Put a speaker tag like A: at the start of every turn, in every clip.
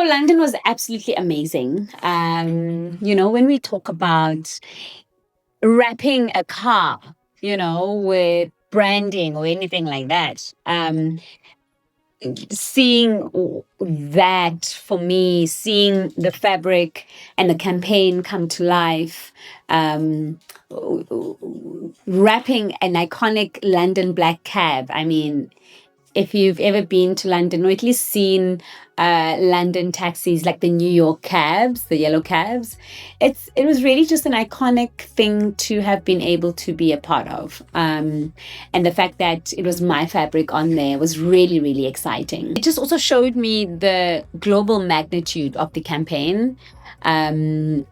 A: London was absolutely amazing. When we talk about wrapping a car, with branding or anything like that, seeing that for me, seeing the fabric and the campaign come to life, wrapping an iconic London black cab. I mean, if you've ever been to London or at least seen London taxis like the New York cabs, the yellow cabs, it was really just an iconic thing to have been able to be a part of. And the fact that it was my fabric on there was really, really exciting. It just also showed me the global magnitude of the campaign. I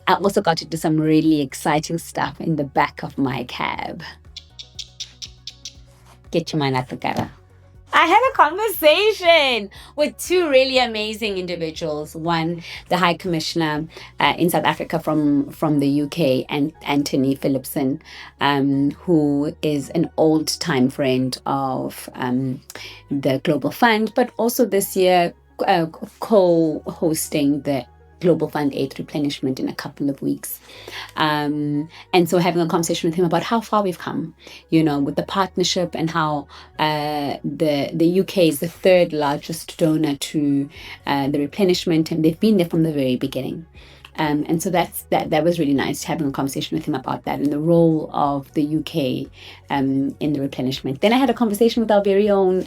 A: also got to do some really exciting stuff in the back of my cab. Get your mind out the gutter. I had a conversation with two really amazing individuals. One, the High Commissioner in South Africa from the UK, and Anthony Phillipson, who is an old-time friend of the Global Fund, but also this year co-hosting the Global Fund 8 replenishment in a couple of weeks. And so having a conversation with him about how far we've come, with the partnership, and how the UK is the third largest donor to the replenishment, and they've been there from the very beginning. And so that was really nice, having a conversation with him about that and the role of the UK in the replenishment. Then I had a conversation with our very own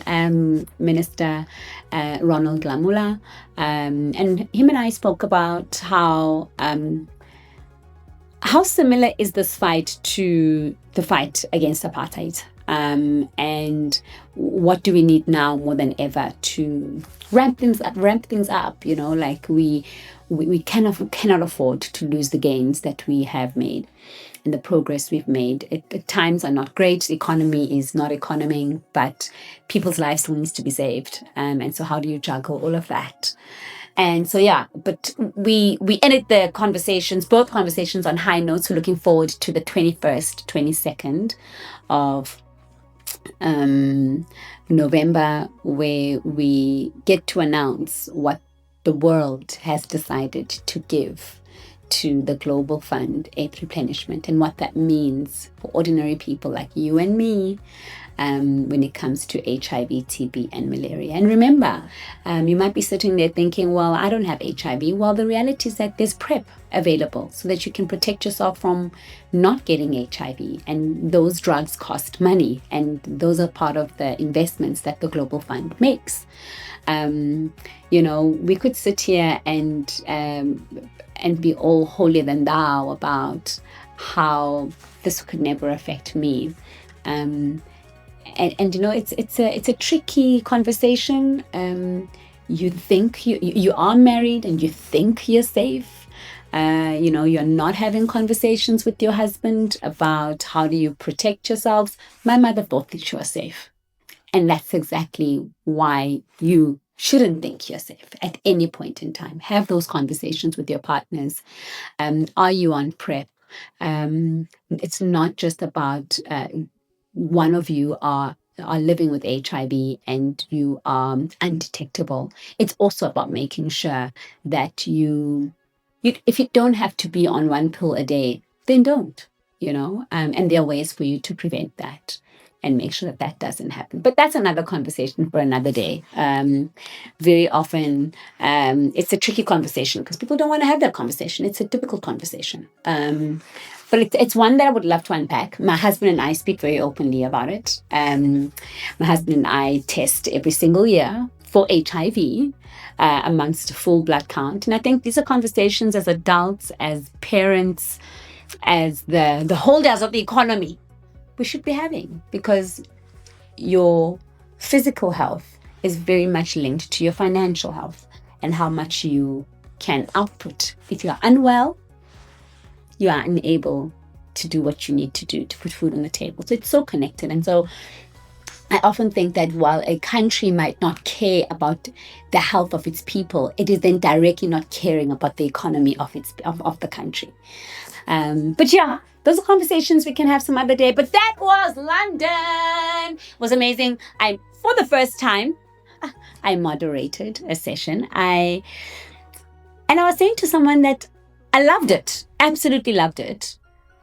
A: Minister Ronald Lamola, and him and I spoke about how similar is this fight to the fight against apartheid. And what do we need now more than ever to ramp things up? We cannot afford to lose the gains that we have made and the progress we've made. The times are not great. The economy is not economing, but people's lives still needs to be saved. And so how do you juggle all of that? And so, but we ended both conversations on high notes. We're looking forward to the 21st, 22nd of November, where we get to announce what the world has decided to give to the Global Fund 8 replenishment, and what that means for ordinary people like you and me when it comes to HIV, TB, and malaria. And remember, you might be sitting there thinking, well, I don't have HIV. Well, the reality is that there's PrEP available so that you can protect yourself from not getting HIV. And those drugs cost money, and those are part of the investments that the Global Fund makes. We could sit here and be all holier than thou about how this could never affect me. It's a tricky conversation. You think you are married and you think you're safe. You're not having conversations with your husband about how do you protect yourselves. My mother thought that you were safe. And that's exactly why you shouldn't think you're safe at any point in time. Have those conversations with your partners. Are you on PrEP? It's not just about one of you are living with HIV and you are undetectable. It's also about making sure that if you don't have to be on one pill a day, then don't, and there are ways for you to prevent that and make sure that doesn't happen. But that's another conversation for another day. Very often, it's a tricky conversation because people don't want to have that conversation. It's a difficult conversation. But it's one that I would love to unpack. My husband and I speak very openly about it. My husband and I test every single year for HIV amongst full blood count. And I think these are conversations as adults, as parents, as the holders of the economy we should be having, because your physical health is very much linked to your financial health and how much you can output. If you are unwell, you are unable to do what you need to do to put food on the table. So it's so connected. And so I often think that while a country might not care about the health of its people, it is then directly not caring about the economy of the country. But those are conversations we can have some other day. But that was London. It was amazing. For the first time, I moderated a session. And I was saying to someone that I loved it, absolutely loved it.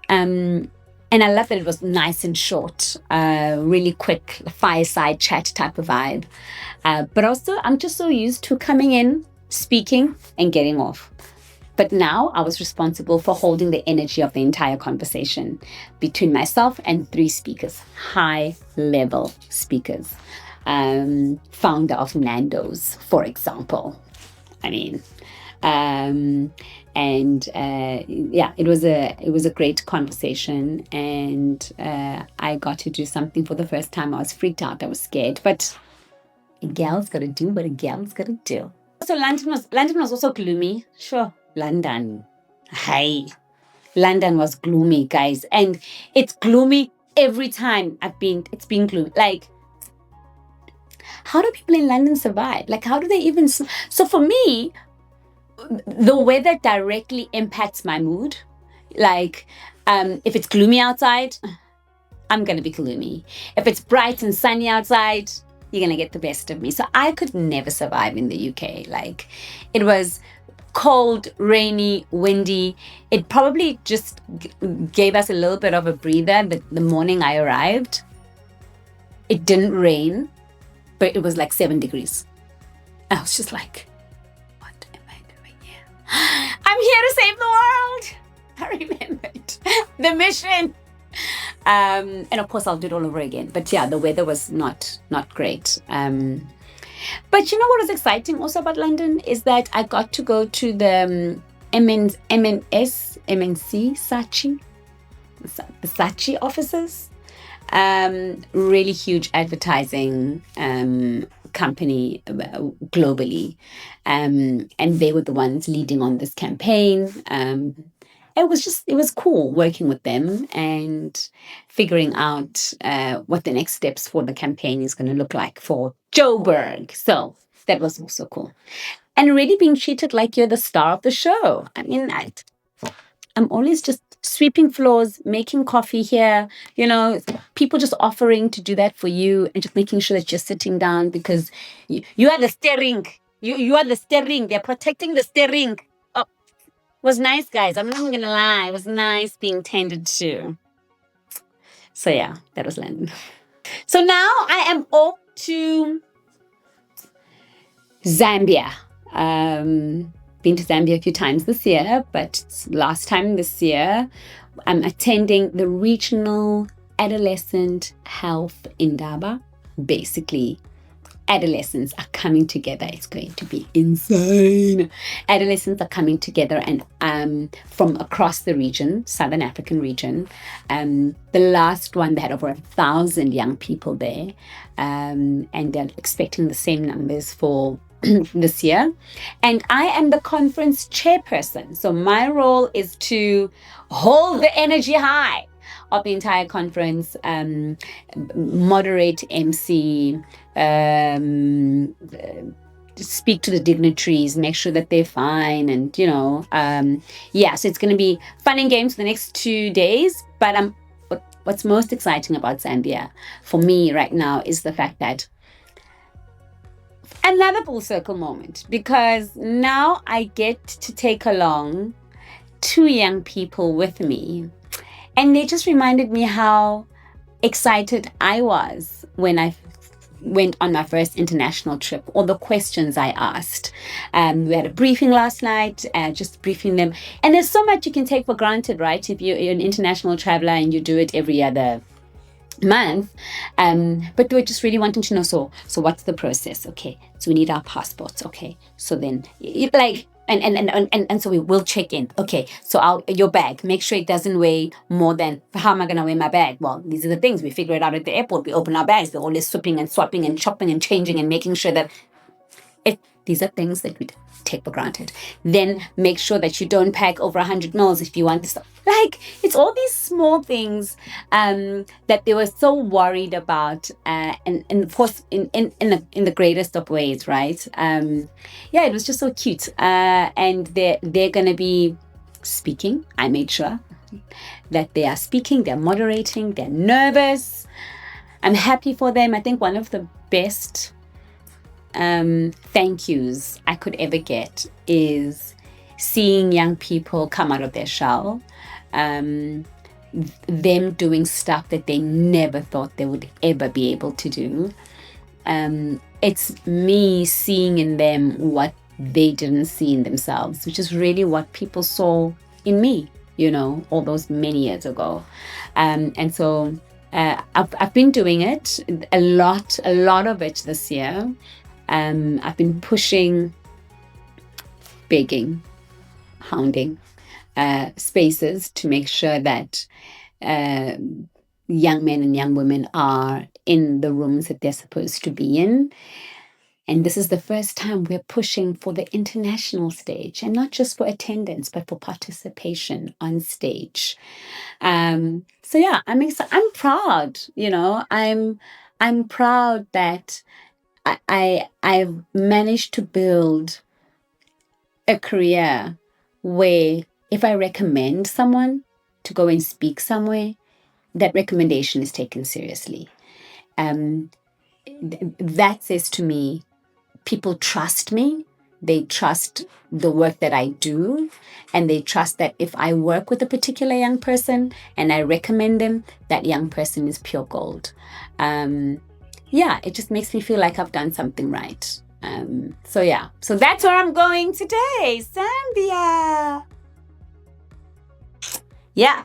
A: And I love that it was nice and short, really quick, fireside chat type of vibe. But also, I'm just so used to coming in, speaking, and getting off. But now I was responsible for holding the energy of the entire conversation between myself and 3 speakers, high-level speakers. Founder of Nando's, for example. I mean, it was a great conversation, and I got to do something for the first time. I was freaked out. I was scared, but a gal's got to do what a gal's got to do. So London was also gloomy. Sure, London. Hey, London was gloomy, guys, and it's gloomy every time it's been gloomy. Like, how do people in London survive? Like, how do they even? So for me, the weather directly impacts my mood. Like, if it's gloomy outside, I'm going to be gloomy. If it's bright and sunny outside, you're going to get the best of me. So I could never survive in the UK. Like, it was cold, rainy, windy. It probably just gave us a little bit of a breather the morning I arrived. It didn't rain, but it was like 7 degrees. I was just like, what am I doing here? I'm here to save the world. I remembered the mission. And of course, I'll do it all over again. But yeah, the weather was not great. But you know what was exciting also about London is that I got to go to the M&C Saatchi, the Saatchi offices. Really huge advertising company globally, and they were the ones leading on this campaign. It was cool working with them and figuring out what the next steps for the campaign is going to look like for Joburg. So that was also cool, and really being treated like you're the star of the show. I mean, I'm always just sweeping floors, making coffee here, people just offering to do that for you and just making sure that you're sitting down because you are the steering. You are the steering. They're protecting the steering. Oh, it was nice, guys. I'm not going to lie. It was nice being tended to. So yeah, that was London. So now I am off to Zambia. Been to Zambia a few times this year, but last time this year, I'm attending the regional adolescent health Indaba. Basically, adolescents are coming together. It's going to be insane. Adolescents are coming together and from across the region, Southern African region. The last one, they had over 1,000 young people there, and they're expecting the same numbers for this year. And I am the conference chairperson. So my role is to hold the energy high of the entire conference, moderate MC, speak to the dignitaries, make sure that they're fine. And, so it's going to be fun and games for the next 2 days. But what's most exciting about Zambia for me right now is the fact that another full circle moment, because now I get to take along 2 young people with me. And they just reminded me how excited I was when I went on my first international trip, all the questions I asked. We had a briefing last night, just briefing them. And there's so much you can take for granted, right? If you're an international traveler and you do it every other month, but we're just really wanting to know, so what's the process? Okay, so we need our passports. Okay, so then and so we will check in. Okay, so your bag, make sure it doesn't weigh more than, how am I going to weigh my bag? Well, these are the things we figure it out at the airport. We open our bags, we're always swapping and chopping and changing and making sure that these are things that we take for granted. Then make sure that you don't pack over 100 mils if you want this stuff. Like, it's all these small things that they were so worried about, and of course in the greatest of ways, right? It was just so cute. And they're gonna be speaking. I made sure that they are speaking. They're moderating. They're nervous. I'm happy for them. I think one of the best thank yous I could ever get is seeing young people come out of their shell, them doing stuff that they never thought they would ever be able to do. It's me seeing in them what they didn't see in themselves, which is really what people saw in me, all those many years ago. And so I've been doing it a lot of it this year. I've been pushing, begging, hounding spaces to make sure that young men and young women are in the rooms that they're supposed to be in. And this is the first time we're pushing for the international stage, and not just for attendance, but for participation on stage. So yeah, I'm proud. I'm proud that I've managed to build a career where if I recommend someone to go and speak somewhere, that recommendation is taken seriously. That says to me, people trust me. They trust the work that I do, and they trust that if I work with a particular young person and I recommend them, that young person is pure gold. It just makes me feel like I've done something right. So that's where I'm going today, Zambia. Yeah,